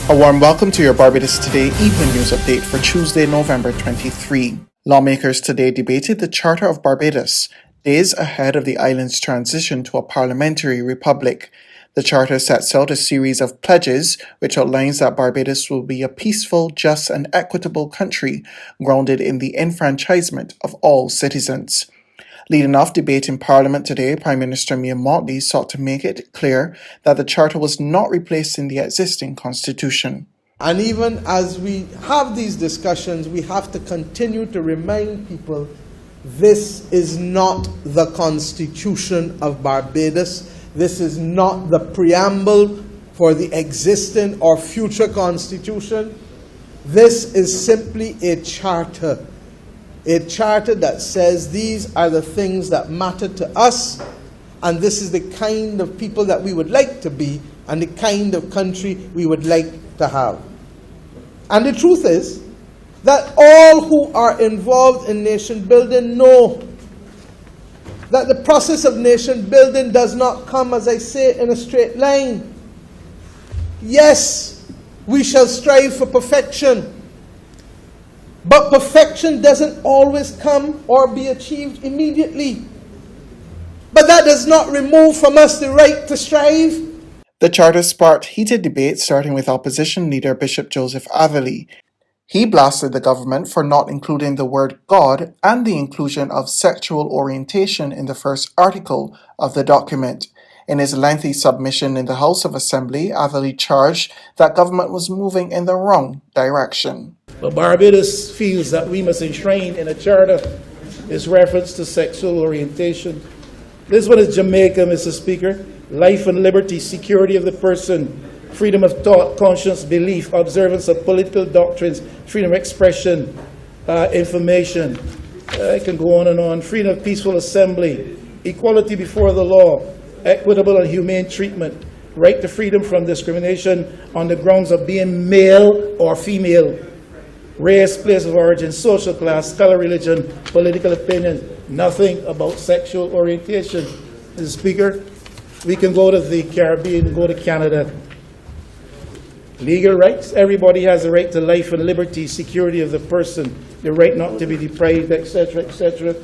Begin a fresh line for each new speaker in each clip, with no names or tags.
A warm welcome to your Barbados Today Evening News Update for Tuesday, November 23. Lawmakers today debated the Charter of Barbados, days ahead of the island's transition to a parliamentary republic. The Charter sets out a series of pledges which outlines that Barbados will be a peaceful, just and equitable country grounded in the enfranchisement of all citizens. Leading off debate in Parliament today, Prime Minister Mottley sought to make it clear that the Charter was not replacing the existing constitution.
And even as we have these discussions, we have to continue to remind people this is not the Constitution of Barbados. This is not the preamble for the existing or future constitution. This is simply a charter that says these are the things that matter to us, and this is the kind of people that we would like to be and the kind of country we would like to have. And the truth is that all who are involved in nation building know that the process of nation building does not come, as I say, in a straight line. Yes, we shall strive for perfection, but perfection doesn't always come or be achieved immediately. But that does not remove from us the right to strive.
The Charter sparked heated debate, starting with opposition leader Bishop Joseph Atherley. He blasted the government for not including the word God and the inclusion of sexual orientation in the first article of the document. In his lengthy submission in the House of Assembly, Atherley charged that government was moving in the wrong direction.
But Barbados feels that we must enshrine in a charter its reference to sexual orientation. This one is Jamaica, Mr. Speaker. Life and liberty, security of the person, freedom of thought, conscience, belief, observance of political doctrines, freedom of expression, information. I can go on and on. Freedom of peaceful assembly, equality before the law, equitable and humane treatment, right to freedom from discrimination on the grounds of being male or female, race, place of origin, social class, color, religion, political opinion. Nothing about sexual orientation. Mr. Speaker, we can go to the Caribbean, go to Canada. Legal rights. Everybody has a right to life and liberty, security of the person, the right not to be deprived, etc., etc.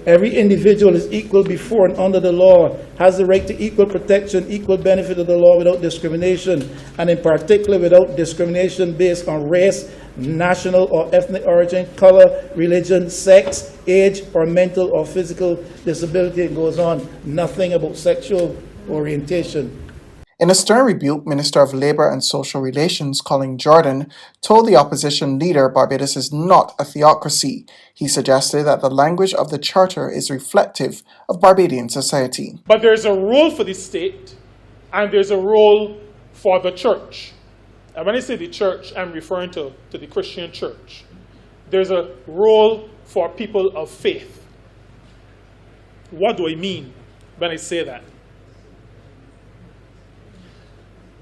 Every individual is equal before and under the law, has the right to equal protection, equal benefit of the law without discrimination, and in particular without discrimination based on race, national or ethnic origin, color, religion, sex, age, or mental or physical disability. It goes on. Nothing about sexual orientation.
In a stern rebuke, Minister of Labour and Social Relations Colin Jordan told the opposition leader Barbados is not a theocracy. He suggested that the language of the Charter is reflective of Barbadian society.
But there's a role for the state and there's a role for the church. And when I say the church, I'm referring to the Christian church. There's a role for people of faith. What do I mean when I say that?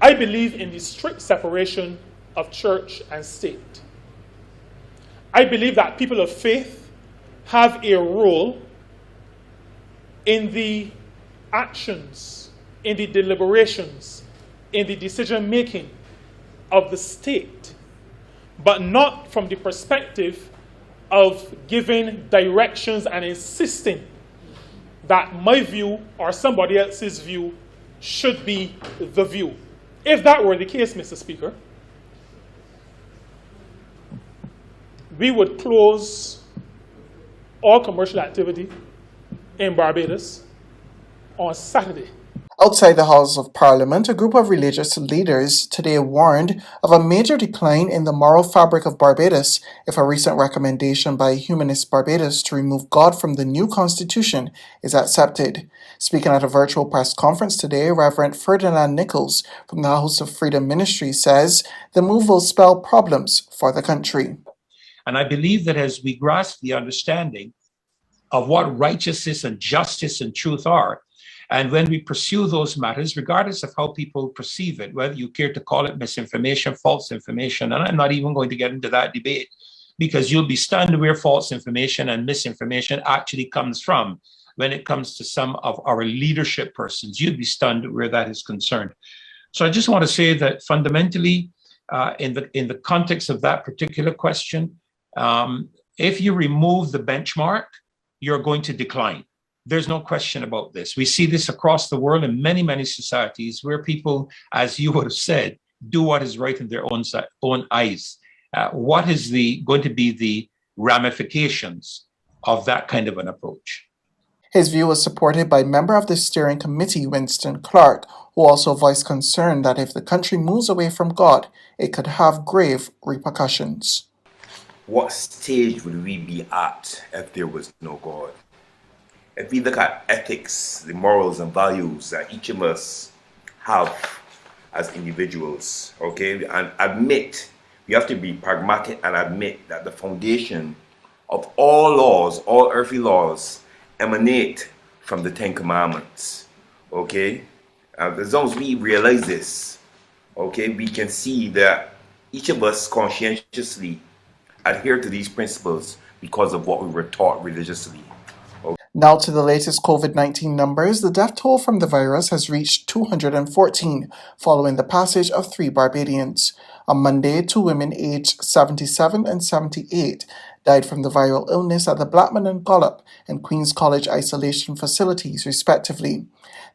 I believe in the strict separation of church and state. I believe that people of faith have a role in the actions, in the deliberations, in the decision-making of the state, but not from the perspective of giving directions and insisting that my view or somebody else's view should be the view. If that were the case, Mr. Speaker, we would close all commercial activity in Barbados on Saturday.
Outside the Halls of Parliament, a group of religious leaders today warned of a major decline in the moral fabric of Barbados if a recent recommendation by Humanist Barbados to remove God from the new constitution is accepted. Speaking at a virtual press conference today, Reverend Ferdinand Nichols from the House of Freedom Ministry says the move will spell problems for the country.
And I believe that as we grasp the understanding of what righteousness and justice and truth are, and when we pursue those matters, regardless of how people perceive it, whether you care to call it misinformation, false information, and I'm not even going to get into that debate, because you'll be stunned where false information and misinformation actually comes from. When it comes to some of our leadership persons, you'd be stunned where that is concerned. So I just want to say that fundamentally, in the context of that particular question, if you remove the benchmark, you're going to decline. There's no question about this. We see this across the world in many, many societies where people, as you would have said, do what is right in their own eyes. What is going to be the ramifications of that kind of an approach?
His view was supported by member of the steering committee, Winston Clark, who also voiced concern that if the country moves away from God, it could have grave repercussions.
What stage would we be at if there was no God? If we look at ethics, the morals and values that each of us have as individuals, okay, and admit, we have to be pragmatic and admit that the foundation of all laws, all earthly laws, emanate from the Ten Commandments, okay? As long as we realize this, okay, we can see that each of us conscientiously adhere to these principles because of what we were taught religiously.
Now to the latest COVID-19 numbers, the death toll from the virus has reached 214 following the passage of 3 Barbadians. On Monday, 2 women aged 77 and 78 died from the viral illness at the Blackman and Gollop and Queen's College isolation facilities, respectively.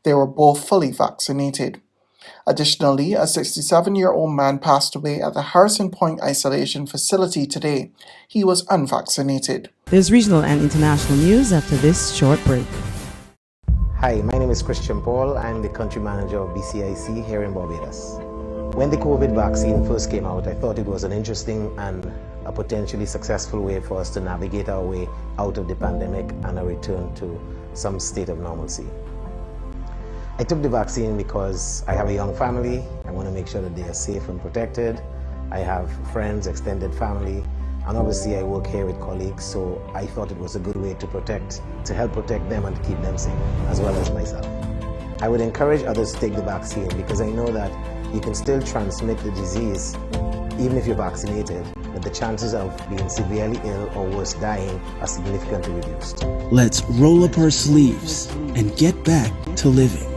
They were both fully vaccinated. Additionally, a 67-year-old man passed away at the Harrison Point isolation facility today. He was unvaccinated.
There's regional and international news after this short break.
Hi, my name is Christian Paul. I'm the country manager of BCIC here in Barbados. When the COVID vaccine first came out, I thought it was an interesting and a potentially successful way for us to navigate our way out of the pandemic and a return to some state of normalcy. I took the vaccine because I have a young family. I want to make sure that they are safe and protected. I have friends, extended family, and obviously I work here with colleagues, so I thought it was a good way to help protect them and to keep them safe, as well as myself. I would encourage others to take the vaccine because I know that you can still transmit the disease even if you're vaccinated, but the chances of being severely ill or worse, dying, are significantly reduced.
Let's roll up our sleeves and get back to living.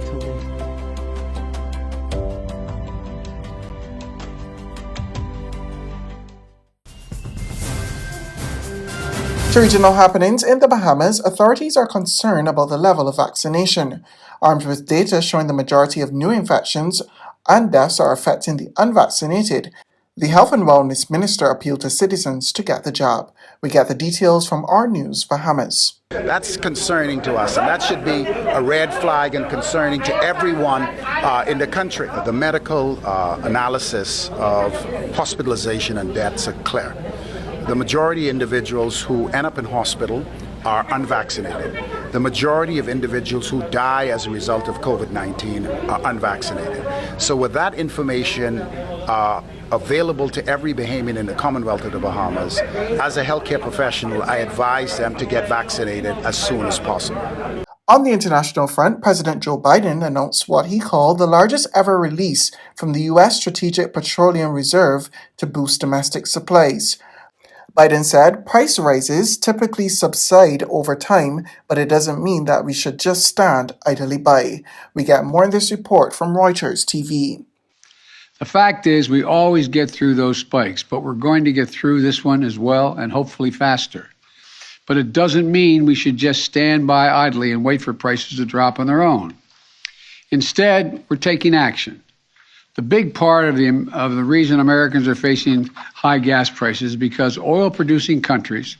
To regional happenings in the Bahamas, authorities are concerned about the level of vaccination. Armed with data showing the majority of new infections and deaths are affecting the unvaccinated, the Health and Wellness Minister appealed to citizens to get the jab. We get the details from our News Bahamas.
That's concerning to us, and that should be a red flag and concerning to everyone in the country. The medical analysis of hospitalization and deaths are clear. The majority of individuals who end up in hospital are unvaccinated. The majority of individuals who die as a result of COVID-19 are unvaccinated. So with that information available to every Bahamian in the Commonwealth of the Bahamas, as a healthcare professional, I advise them to get vaccinated as soon as possible.
On the international front, President Joe Biden announced what he called the largest ever release from the U.S. Strategic Petroleum Reserve to boost domestic supplies. Biden said price rises typically subside over time, but it doesn't mean that we should just stand idly by. We get more in this report from Reuters TV.
The fact is we always get through those spikes, but we're going to get through this one as well and hopefully faster. But it doesn't mean we should just stand by idly and wait for prices to drop on their own. Instead, we're taking action. The big part of the reason Americans are facing high gas prices is because oil-producing countries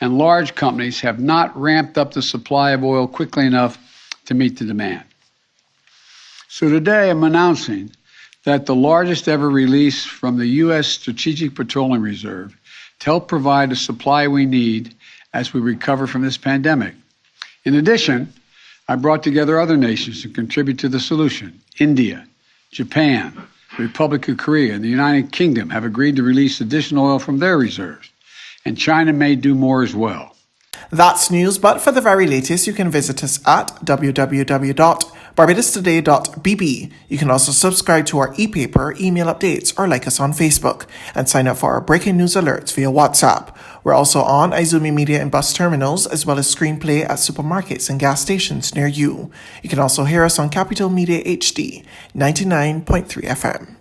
and large companies have not ramped up the supply of oil quickly enough to meet the demand. So today I'm announcing that the largest ever release from the U.S. Strategic Petroleum Reserve to help provide the supply we need as we recover from this pandemic. In addition, I brought together other nations to contribute to the solution. India, Japan, the Republic of Korea, and the United Kingdom have agreed to release additional oil from their reserves, and China may do more as well.
That's news, but for the very latest, you can visit us at www.barbadostoday.bb. You can also subscribe to our e-paper, email updates, or like us on Facebook, and sign up for our breaking news alerts via WhatsApp. We're also on Izumi Media and bus terminals, as well as Screenplay at supermarkets and gas stations near you. You can also hear us on Capital Media HD, 99.3 FM.